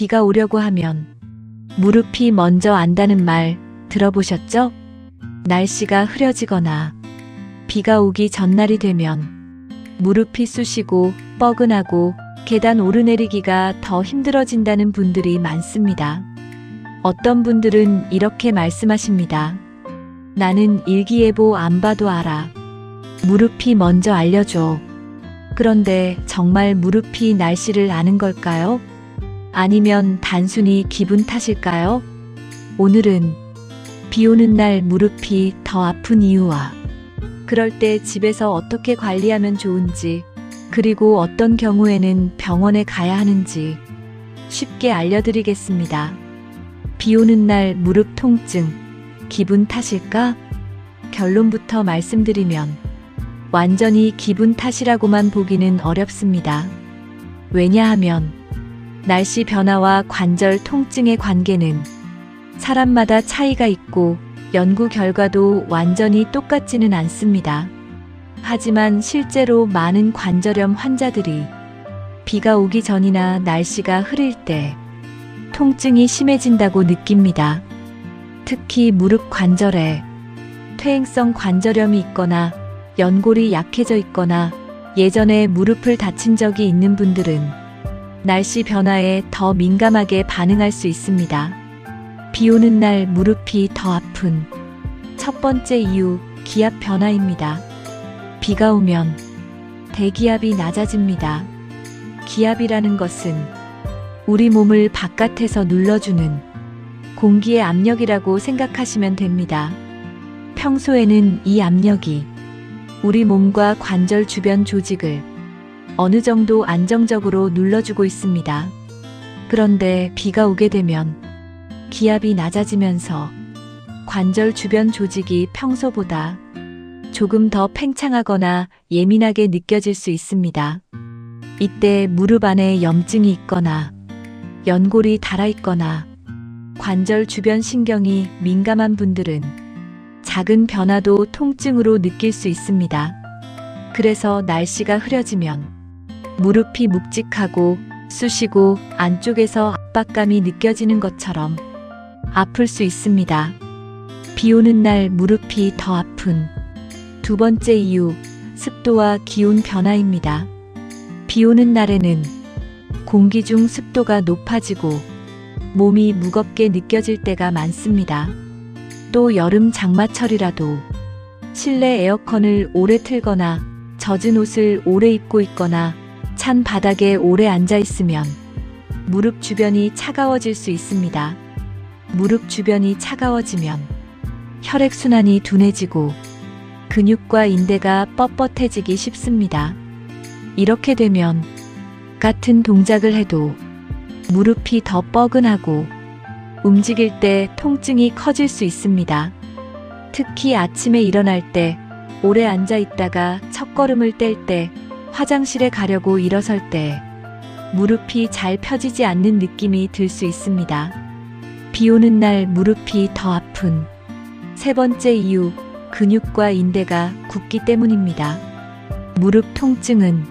비가 오려고 하면 무릎이 먼저 안다는 말 들어보셨죠? 날씨가 흐려지거나 비가 오기 전날이 되면 무릎이 쑤시고 뻐근하고 계단 오르내리기가 더 힘들어진다는 분들이 많습니다. 어떤 분들은 이렇게 말씀하십니다. 나는 일기예보 안 봐도 알아. 무릎이 먼저 알려줘. 그런데 정말 무릎이 날씨를 아는 걸까요? 아니면 단순히 기분 탓일까요? 오늘은 비 오는 날 무릎이 더 아픈 이유와 그럴 때 집에서 어떻게 관리하면 좋은지, 그리고 어떤 경우에는 병원에 가야 하는지 쉽게 알려드리겠습니다. 비 오는 날 무릎 통증, 기분 탓일까? 결론부터 말씀드리면 완전히 기분 탓이라고만 보기는 어렵습니다. 왜냐하면 날씨 변화와 관절 통증의 관계는 사람마다 차이가 있고 연구 결과도 완전히 똑같지는 않습니다. 하지만 실제로 많은 관절염 환자들이 비가 오기 전이나 날씨가 흐릴 때 통증이 심해진다고 느낍니다. 특히 무릎 관절에 퇴행성 관절염이 있거나 연골이 약해져 있거나 예전에 무릎을 다친 적이 있는 분들은 날씨 변화에 더 민감하게 반응할 수 있습니다. 비 오는 날 무릎이 더 아픈 첫 번째 이유, 기압 변화입니다. 비가 오면 대기압이 낮아집니다. 기압이라는 것은 우리 몸을 바깥에서 눌러주는 공기의 압력이라고 생각하시면 됩니다. 평소에는 이 압력이 우리 몸과 관절 주변 조직을 어느 정도 안정적으로 눌러주고 있습니다. 그런데 비가 오게 되면 기압이 낮아지면서 관절 주변 조직이 평소보다 조금 더 팽창하거나 예민하게 느껴질 수 있습니다. 이때 무릎 안에 염증이 있거나 연골이 닳아있거나 관절 주변 신경이 민감한 분들은 작은 변화도 통증으로 느낄 수 있습니다. 그래서 날씨가 흐려지면 무릎이 묵직하고 쑤시고 안쪽에서 압박감이 느껴지는 것처럼 아플 수 있습니다. 비 오는 날 무릎이 더 아픈 두 번째 이유, 습도와 기온 변화입니다. 비 오는 날에는 공기 중 습도가 높아지고 몸이 무겁게 느껴질 때가 많습니다. 또 여름 장마철이라도 실내 에어컨을 오래 틀거나 젖은 옷을 오래 입고 있거나 찬 바닥에 오래 앉아 있으면 무릎 주변이 차가워질 수 있습니다. 무릎 주변이 차가워지면 혈액순환이 둔해지고 근육과 인대가 뻣뻣해지기 쉽습니다. 이렇게 되면 같은 동작을 해도 무릎이 더 뻐근하고 움직일 때 통증이 커질 수 있습니다. 특히 아침에 일어날 때, 오래 앉아 있다가 첫걸음을 뗄 때, 화장실에 가려고 일어설 때 무릎이 잘 펴지지 않는 느낌이 들 수 있습니다. 비 오는 날 무릎이 더 아픈 세 번째 이유, 근육과 인대가 굳기 때문입니다. 무릎 통증은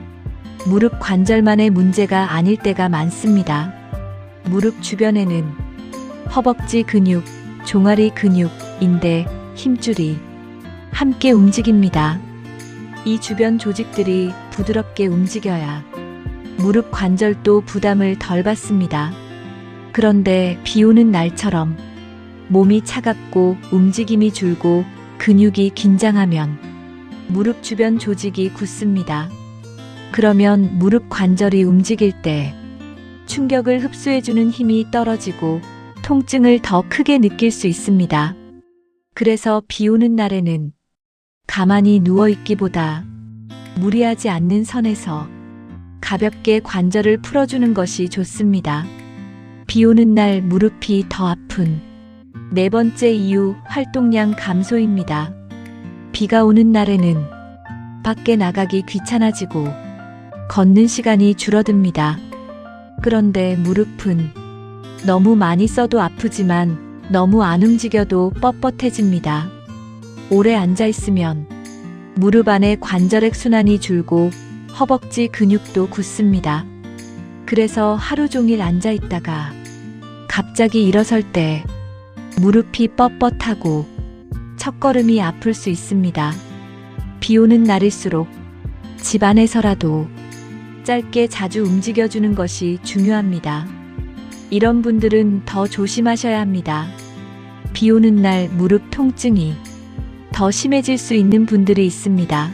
무릎 관절만의 문제가 아닐 때가 많습니다. 무릎 주변에는 허벅지 근육, 종아리 근육, 인대, 힘줄이 함께 움직입니다. 이 주변 조직들이 부드럽게 움직여야 무릎 관절도 부담을 덜 받습니다. 그런데 비 오는 날처럼 몸이 차갑고 움직임이 줄고 근육이 긴장하면 무릎 주변 조직이 굳습니다. 그러면 무릎 관절이 움직일 때 충격을 흡수해주는 힘이 떨어지고 통증을 더 크게 느낄 수 있습니다. 그래서 비 오는 날에는 가만히 누워있기보다 무리하지 않는 선에서 가볍게 관절을 풀어주는 것이 좋습니다. 비 오는 날 무릎이 더 아픈 네 번째 이유, 활동량 감소입니다. 비가 오는 날에는 밖에 나가기 귀찮아지고 걷는 시간이 줄어듭니다. 그런데 무릎은 너무 많이 써도 아프지만 너무 안 움직여도 뻣뻣해집니다. 오래 앉아있으면 무릎 안에 관절액 순환이 줄고 허벅지 근육도 굳습니다. 그래서 하루 종일 앉아있다가 갑자기 일어설 때 무릎이 뻣뻣하고 첫걸음이 아플 수 있습니다. 비 오는 날일수록 집 안에서라도 짧게 자주 움직여주는 것이 중요합니다. 이런 분들은 더 조심하셔야 합니다. 비 오는 날 무릎 통증이 더 심해질 수 있는 분들이 있습니다.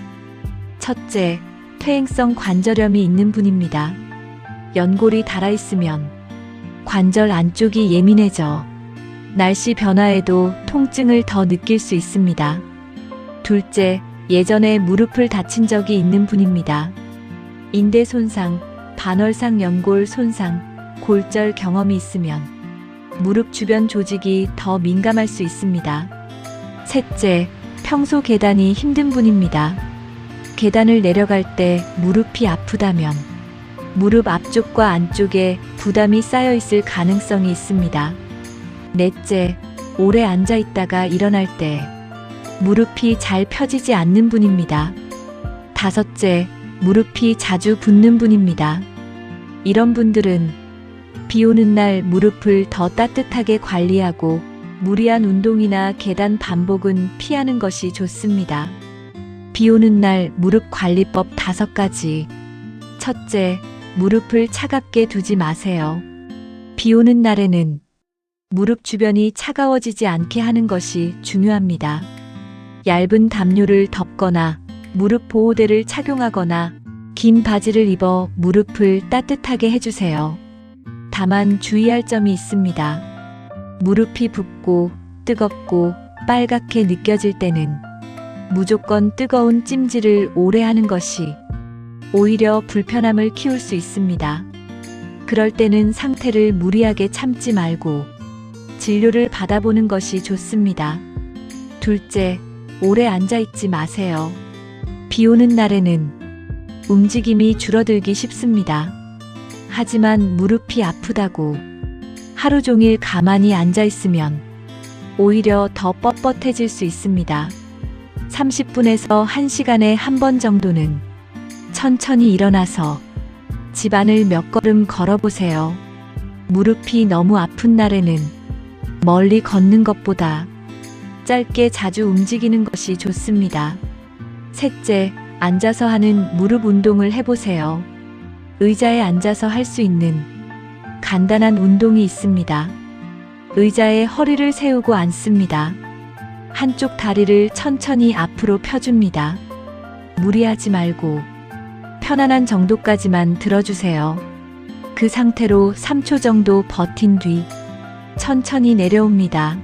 첫째, 퇴행성 관절염이 있는 분입니다. 연골이 닳아있으면 관절 안쪽이 예민해져 날씨 변화에도 통증을 더 느낄 수 있습니다. 둘째, 예전에 무릎을 다친 적이 있는 분입니다. 인대 손상, 반월상 연골 손상, 골절 경험이 있으면 무릎 주변 조직이 더 민감할 수 있습니다. 셋째, 평소 계단이 힘든 분입니다. 계단을 내려갈 때 무릎이 아프다면 무릎 앞쪽과 안쪽에 부담이 쌓여 있을 가능성이 있습니다. 넷째, 오래 앉아 있다가 일어날 때 무릎이 잘 펴지지 않는 분입니다. 다섯째, 무릎이 자주 붓는 분입니다. 이런 분들은 비 오는 날 무릎을 더 따뜻하게 관리하고 무리한 운동이나 계단 반복은 피하는 것이 좋습니다. 비 오는 날 무릎 관리법 5가지. 첫째, 무릎을 차갑게 두지 마세요. 비 오는 날에는 무릎 주변이 차가워지지 않게 하는 것이 중요합니다. 얇은 담요를 덮거나 무릎 보호대를 착용하거나 긴 바지를 입어 무릎을 따뜻하게 해주세요. 다만 주의할 점이 있습니다. 무릎이 붓고 뜨겁고 빨갛게 느껴질 때는 무조건 뜨거운 찜질을 오래 하는 것이 오히려 불편함을 키울 수 있습니다. 그럴 때는 상태를 무리하게 참지 말고 진료를 받아보는 것이 좋습니다. 둘째, 오래 앉아있지 마세요. 비 오는 날에는 움직임이 줄어들기 쉽습니다. 하지만 무릎이 아프다고 하루 종일 가만히 앉아있으면 오히려 더 뻣뻣해질 수 있습니다. 30분에서 1시간에 한 번 정도는 천천히 일어나서 집안을 몇 걸음 걸어보세요. 무릎이 너무 아픈 날에는 멀리 걷는 것보다 짧게 자주 움직이는 것이 좋습니다. 셋째, 앉아서 하는 무릎 운동을 해보세요. 의자에 앉아서 할 수 있는 간단한 운동이 있습니다. 의자에 허리를 세우고 앉습니다. 한쪽 다리를 천천히 앞으로 펴줍니다. 무리하지 말고 편안한 정도까지만 들어주세요. 그 상태로 3초 정도 버틴 뒤 천천히 내려옵니다.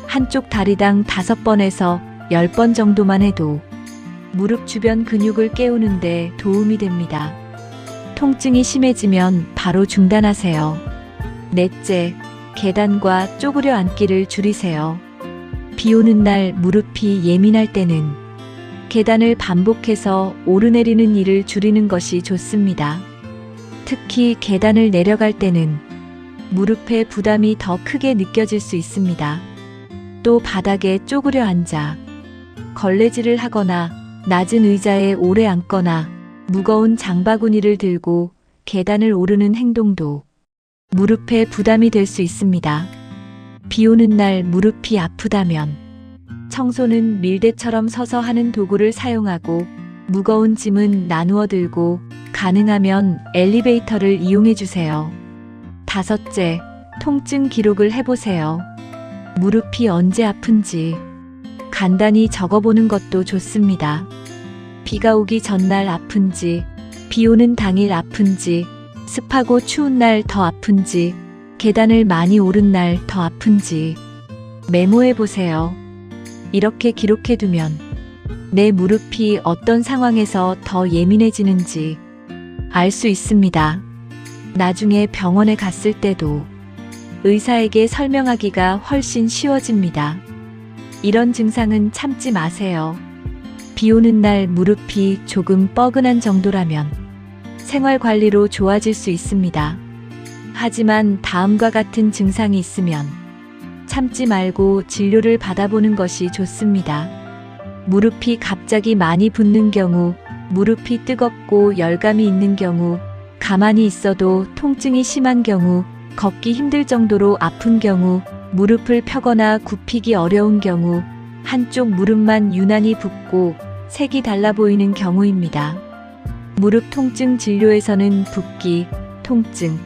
한쪽 다리당 5번에서 10번 정도만 해도 무릎 주변 근육을 깨우는데 도움이 됩니다. 통증이 심해지면 바로 중단하세요. 넷째, 계단과 쪼그려 앉기를 줄이세요. 비 오는 날 무릎이 예민할 때는 계단을 반복해서 오르내리는 일을 줄이는 것이 좋습니다. 특히 계단을 내려갈 때는 무릎의 부담이 더 크게 느껴질 수 있습니다. 또 바닥에 쪼그려 앉아 걸레질을 하거나 낮은 의자에 오래 앉거나 무거운 장바구니를 들고 계단을 오르는 행동도 무릎에 부담이 될 수 있습니다. 비 오는 날 무릎이 아프다면 청소는 밀대처럼 서서 하는 도구를 사용하고 무거운 짐은 나누어 들고 가능하면 엘리베이터를 이용해 주세요. 다섯째, 통증 기록을 해보세요. 무릎이 언제 아픈지 간단히 적어보는 것도 좋습니다. 비가 오기 전날 아픈지, 비 오는 당일 아픈지, 습하고 추운 날 더 아픈지, 계단을 많이 오른 날 더 아픈지 메모해 보세요. 이렇게 기록해 두면 내 무릎이 어떤 상황에서 더 예민해지는지 알 수 있습니다. 나중에 병원에 갔을 때도 의사에게 설명하기가 훨씬 쉬워집니다. 이런 증상은 참지 마세요. 비 오는 날 무릎이 조금 뻐근한 정도라면 생활 관리로 좋아질 수 있습니다. 하지만 다음과 같은 증상이 있으면 참지 말고 진료를 받아보는 것이 좋습니다. 무릎이 갑자기 많이 붓는 경우, 무릎이 뜨겁고 열감이 있는 경우, 가만히 있어도 통증이 심한 경우, 걷기 힘들 정도로 아픈 경우, 무릎을 펴거나 굽히기 어려운 경우, 한쪽 무릎만 유난히 붓고 색이 달라 보이는 경우입니다. 무릎 통증 진료에서는 붓기, 통증,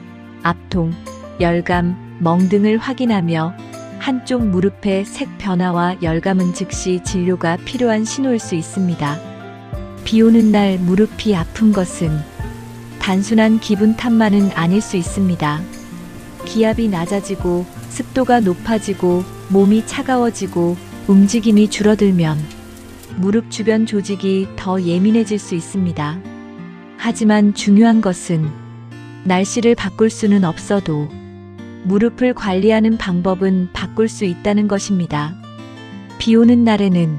압통, 열감, 멍 등을 확인하며 한쪽 무릎의 색 변화와 열감은 즉시 진료가 필요한 신호일 수 있습니다. 비 오는 날 무릎이 아픈 것은 단순한 기분 탓만은 아닐 수 있습니다. 기압이 낮아지고 습도가 높아지고 몸이 차가워지고 움직임이 줄어들면 무릎 주변 조직이 더 예민해질 수 있습니다. 하지만 중요한 것은 날씨를 바꿀 수는 없어도 무릎을 관리하는 방법은 바꿀 수 있다는 것입니다. 비 오는 날에는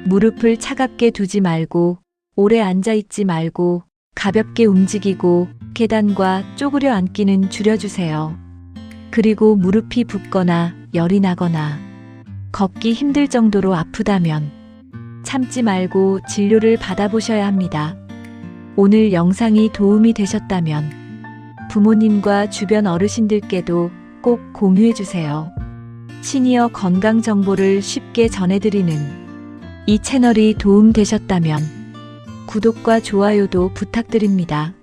무릎을 차갑게 두지 말고 오래 앉아 있지 말고 가볍게 움직이고 계단과 쪼그려 앉기는 줄여주세요. 그리고 무릎이 붓거나 열이 나거나 걷기 힘들 정도로 아프다면 참지 말고 진료를 받아보셔야 합니다. 오늘 영상이 도움이 되셨다면 부모님과 주변 어르신들께도 꼭 공유해주세요. 시니어 건강 정보를 쉽게 전해드리는 이 채널이 도움되셨다면 구독과 좋아요도 부탁드립니다.